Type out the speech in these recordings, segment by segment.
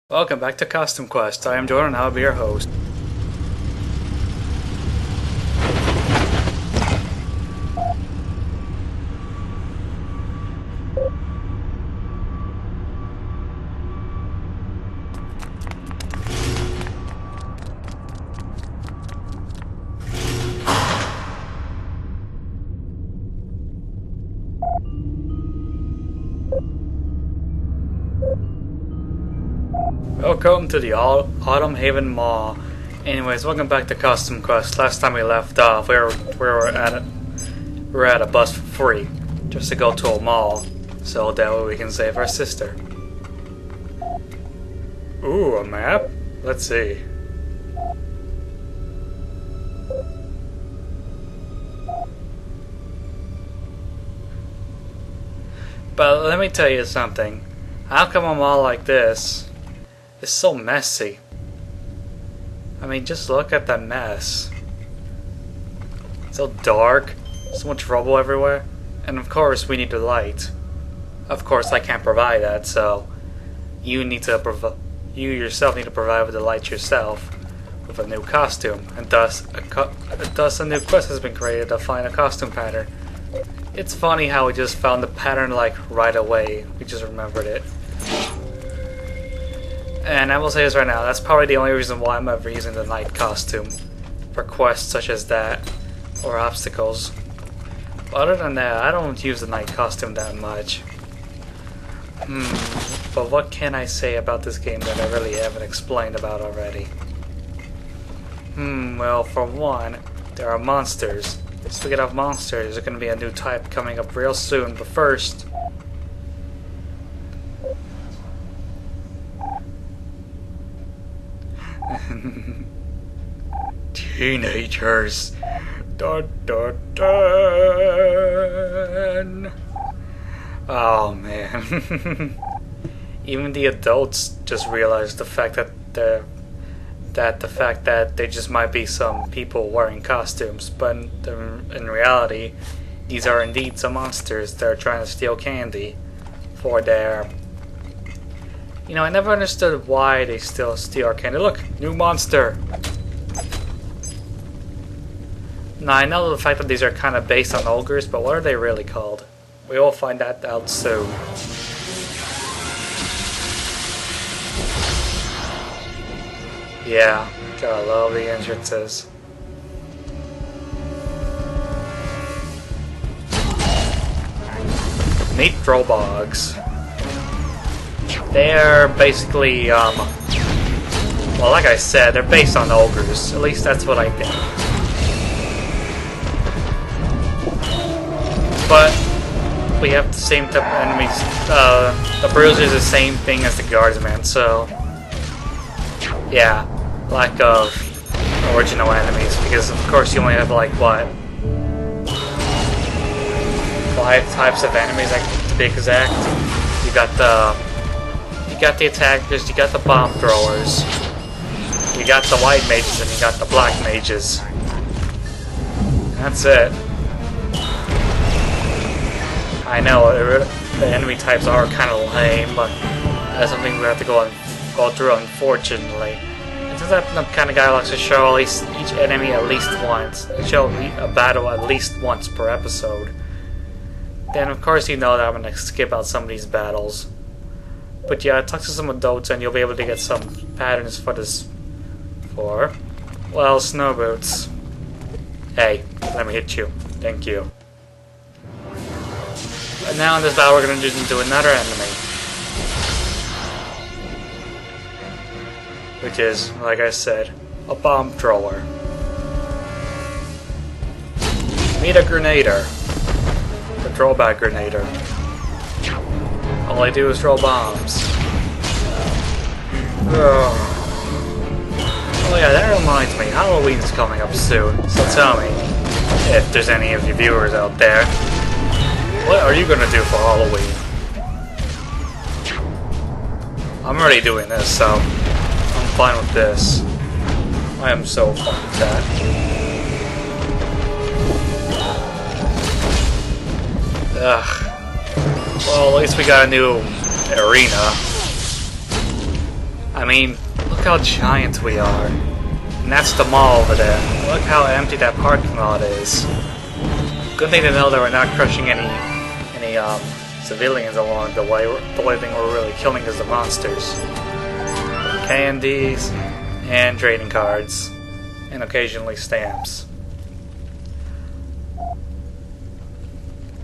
Welcome back to Costume Quest. I am Jordan, I'll be your host. Welcome to the Autumn Haven Mall. Anyways, welcome back to Costume Quest. Last time we left off, we were at a bus for free, just to go to a mall, so that way we can save our sister. Ooh, a map? Let's see. But let me tell you something. How come a mall like this is so messy? I mean, just look at that mess. So dark, so much rubble everywhere, and of course we need the light. Of course I can't provide that, so you yourself need to provide with the light yourself with a new costume, and thus a new quest has been created to find a costume pattern. It's funny how we just found the pattern like right away. We just remembered it. And I will say this right now, that's probably the only reason why I'm ever using the night costume for quests such as that, or obstacles. But other than that, I don't use the night costume that much. But what can I say about this game that I really haven't explained about already? Well, for one, there are monsters. Speaking of monsters, there's going to be a new type coming up real soon, but first... Teenagers. Dun, dun, dun. Oh man. Even the adults just realized the fact that there just might be some people wearing costumes, but in reality, these are indeed some monsters that are trying to steal candy for their... You know, I never understood why they still steal our candy. Look, new monster! Now, I know the fact that these are kind of based on ogres, but what are they really called? We will find that out soon. Yeah, gotta love the entrances. Meet Drobogs. They're basically, well, like I said, they're based on ogres. At least that's what I think. But we have the same type of enemies. The Bruiser is the same thing as the Guardsman, so yeah, lack of original enemies. Because of course you only have like what, 5 types of enemies, like, to be exact. You got the attackers, you got the bomb throwers, you got the white mages, and you got the black mages. That's it. I know the enemy types are kind of lame, but that's something we have to go through, unfortunately. And since I'm the kind of guy who likes to show at least each enemy at least once, show a battle at least once per episode, then of course you know that I'm gonna skip out some of these battles. But yeah, talk to some adults and you'll be able to get some patterns for this. Well, snow boots. Hey, let me hit you. Thank you. And now in this battle we're going to do another enemy. Which is, like I said, a bomb thrower. Meet a grenader. The throwback grenader. All I do is throw bombs. Oh yeah, that reminds me, Halloween's coming up soon, so tell me, if there's any of you viewers out there, what are you gonna do for Halloween? I'm already doing this, so I'm fine with this. I am so fine with that. Ugh. Well, at least we got a new arena. I mean, look how giant we are. And that's the mall over there. Look how empty that parking lot is. Good thing to know that we're not crushing any civilians along the way. The only thing we're really killing is the monsters. Candies and trading cards. And occasionally stamps.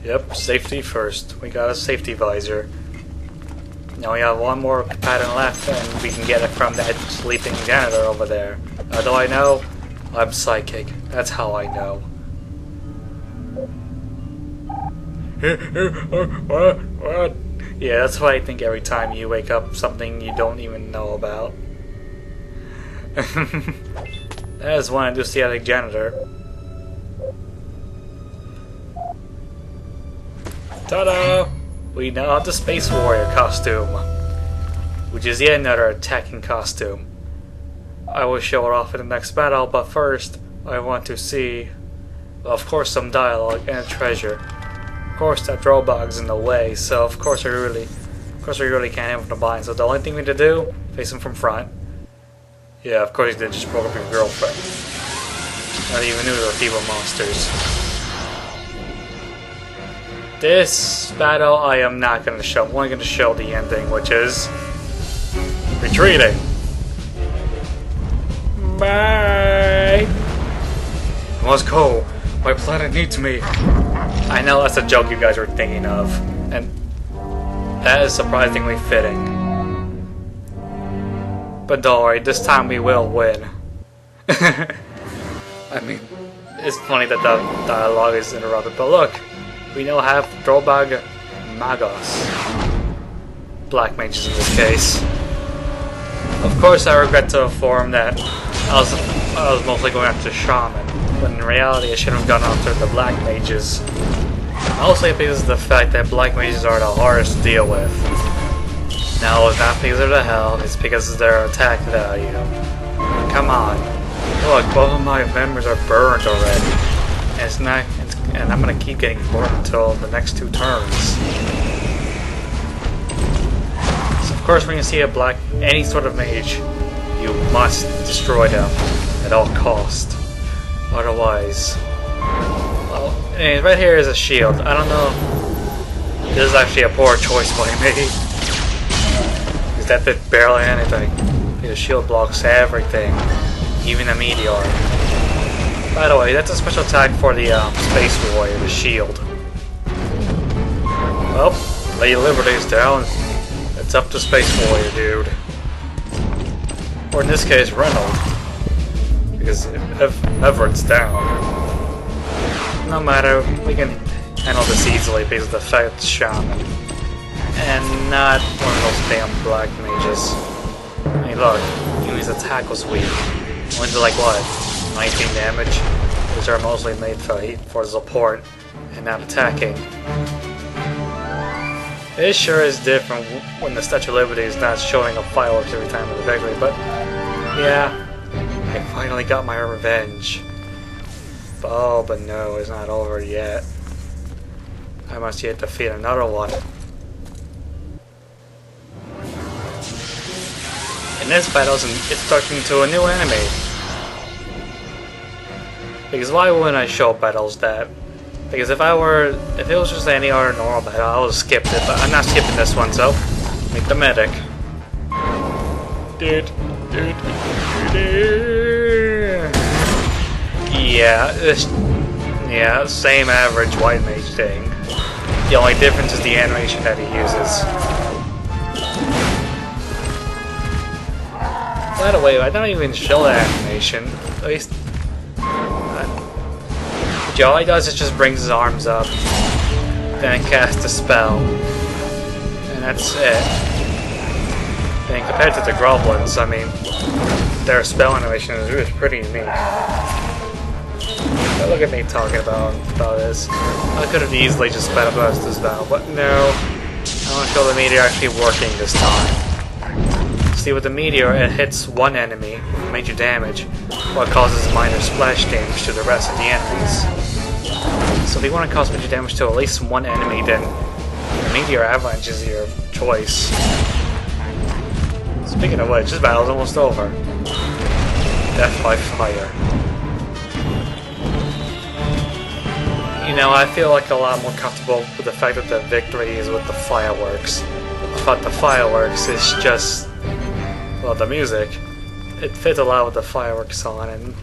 Yep, safety first. We got a safety visor. Now we have one more pattern left and we can get it from that sleeping janitor over there. How do I know? I'm psychic. That's how I know. What? Yeah, that's what I think every time you wake up, something you don't even know about. That is one enthusiastic janitor. Ta-da! We now have the Space Warrior costume, which is yet another attacking costume. I will show it off in the next battle, but first, I want to see, of course, some dialogue and a treasure. Of course, that Drobog's in the way, so of course we really can't have him from behind. So the only thing we need to do, face him from front. Yeah, of course he did, just broke up your girlfriend. Not even knew there were people monsters. This battle I am not going to show. I'm only going to show the ending, which is retreating. Bye. Let's go. My planet needs me. I know that's a joke you guys were thinking of, and that is surprisingly fitting. But don't worry, this time we will win. I mean, it's funny that the dialogue is interrupted, but look. We now have Drobog Magos. Black mages in this case. Of course I regret to inform that I was mostly going after Shaman, but in reality I should have gone after the black mages. Mostly because of the fact that black mages are the hardest to deal with. No, it's not because of the health, it's because of their attack value. Come on. Look, both of my members are burned already. And I'm gonna keep getting burned until the next 2 turns. So of course when you see any sort of mage, you must destroy them at all cost. Otherwise, well, and right here is a shield. I don't know. This is actually a poor choice by me. Because that did barely anything. The shield blocks everything, even a meteor. By the way, that's a special attack for the Space Warrior, the shield. Well, Lady Liberty's down. It's up to Space Warrior, dude. Or in this case, Reynolds. Because if Everett's down. No matter, we can handle this easily because of the fact it's Shaman. And not one of those damn black mages. Hey look, his attack was weak. Went to like what? 19 damage, which are mostly made for support and not attacking. It sure is different when the Statue of Liberty is not showing up fireworks every time in the victory, but yeah, I finally got my revenge. Oh, but no, it's not over yet. I must yet defeat another one. In this battle, it's turning to a new enemy. Because why wouldn't I show battles that? Because if it was just any other normal battle, I would have skipped it, but I'm not skipping this one, so meet the medic. Yeah, same average white mage thing. The only difference is the animation that he uses. By the way, I don't even show that animation. At least all he does is just brings his arms up, then casts a spell, and that's it. And compared to the Groblins, I mean, their spell animation is pretty unique. But look at me talking about this. I could have easily just sped up this battle, but no. I want to show the meteor actually working this time. See, with the meteor, it hits one enemy, major damage, while it causes minor splash damage to the rest of the enemies. So if you want to cause major damage to at least one enemy, then the meteor avalanche is your choice. Speaking of which, this battle's almost over. Death by fire. You know, I feel like a lot more comfortable with the fact that the victory is with the fireworks. But the fireworks is just... well, the music. It fits a lot with the fireworks on, and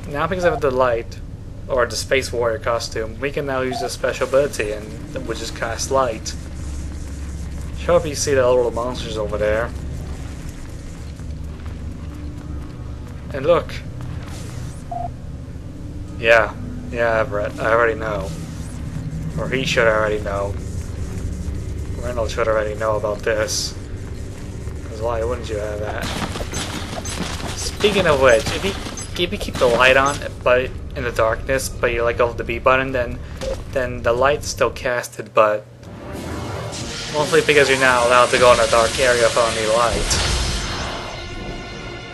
now because of the light, or the Space Warrior costume, we can now use a special ability, and which is cast light. Sure, if you see the little monsters over there. And look. Yeah, Everett, I already know. Or he should already know. Reynolds should already know about this. Because why wouldn't you have that? Speaking of which, if you keep the light on, but in the darkness, but you let go of the B button, then the light's still casted, but mostly because you're not allowed to go in a dark area without any light.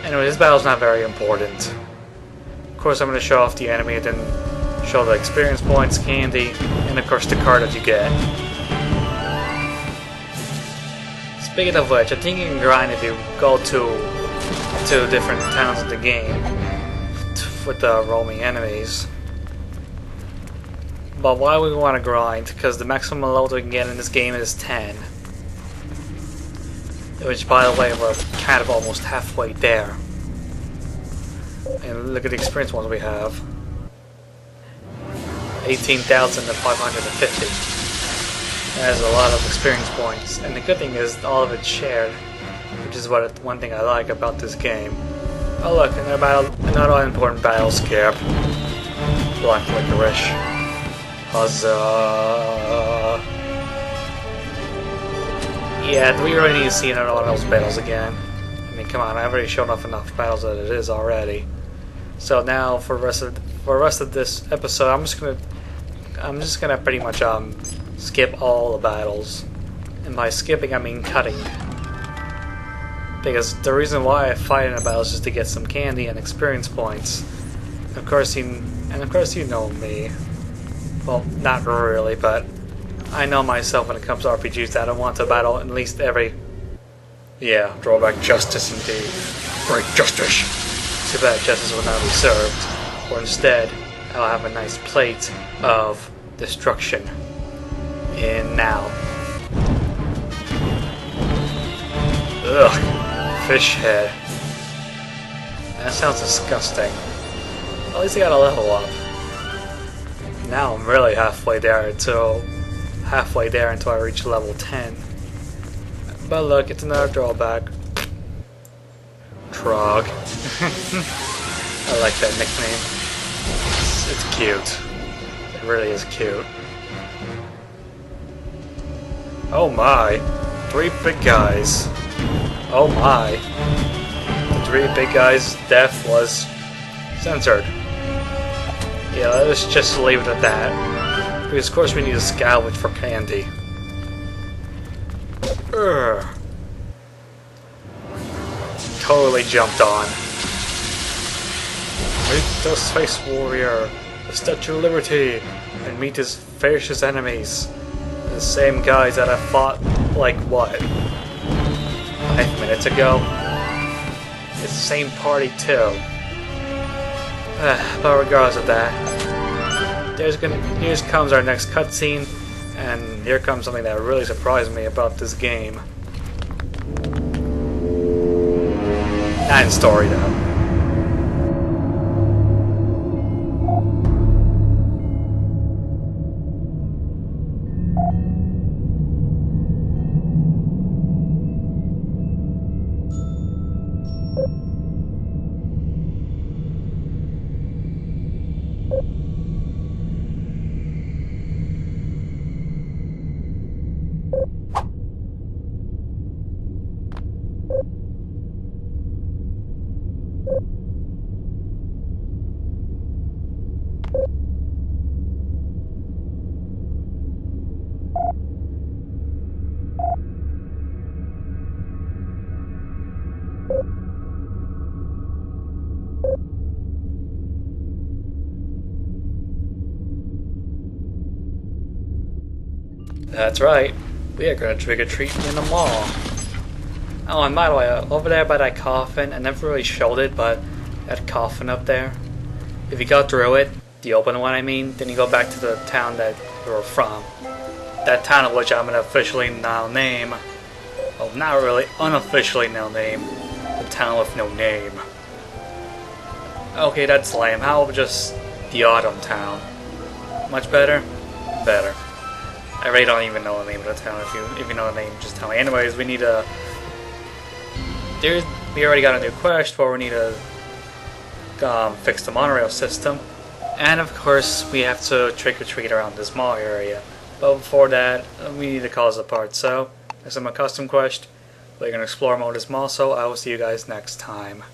Anyway, this battle's not very important. Of course, I'm going to show off the enemy and then show the experience points, candy, and of course the card that you get. Speaking of which, I think you can grind if you go to different towns in the game with the roaming enemies. But why we want to grind? Because the maximum level we can get in this game is 10. Which, by the way, we're kind of almost halfway there. And look at the experience ones we have. 18,550. That's a lot of experience points. And the good thing is all of it's shared, which is one thing I like about this game. Oh look, another important battle skip. Black Licorice. Huzzah! Yeah, we really need to see another one of those battles again. I mean, come on, I've already shown off enough battles that it is already. So now, for the rest of this episode, I'm just gonna pretty much skip all the battles, and by skipping I mean cutting. Because the reason why I fight in a battle is just to get some candy and experience points. Of course, you know me. Well, not really, but I know myself when it comes to RPGs that I want to battle at least every... yeah, drawback justice indeed. Great justice! Too bad justice will not be served. Or instead, I'll have a nice plate of destruction. In now. Ugh. Fish head. That sounds disgusting. At least I got a level up. Now I'm really halfway there until I reach level 10. But look, it's another drawback. Trog. I like that nickname. It's cute. It really is cute. Oh my. 3 big guys. Oh my. The 3 big guys' death was censored. Yeah, let's just leave it at that. Because of course we need a scavenge for candy. Urgh. Totally jumped on. Meet the Space Warrior, the Statue of Liberty, and meet his fiercest enemies. The same guys that I fought, like what? 5 minutes ago? It's the same party too. But regardless of that, here comes our next cutscene, and here comes something that really surprised me about this game. Not in story though. That's right, we are going to trick-or-treat in the mall. Oh, and by the way, over there by that coffin, I never really showed it, but that coffin up there, if you go through it, the open one I mean, then you go back to the town that you were from. That town of which I'm gonna officially now name, well, not really, unofficially now name, the town with no name. Okay, that's lame. How about just the Autumn Town? Much better? Better. I really don't even know the name of the town. If you know the name, just tell me. Anyways, we need a... We already got a new quest where we need to fix the monorail system. And of course, we have to trick-or-treat around this mall area. But before that, we need to call this apart. So, this is my custom quest. We're going to explore more of this mall, so I will see you guys next time.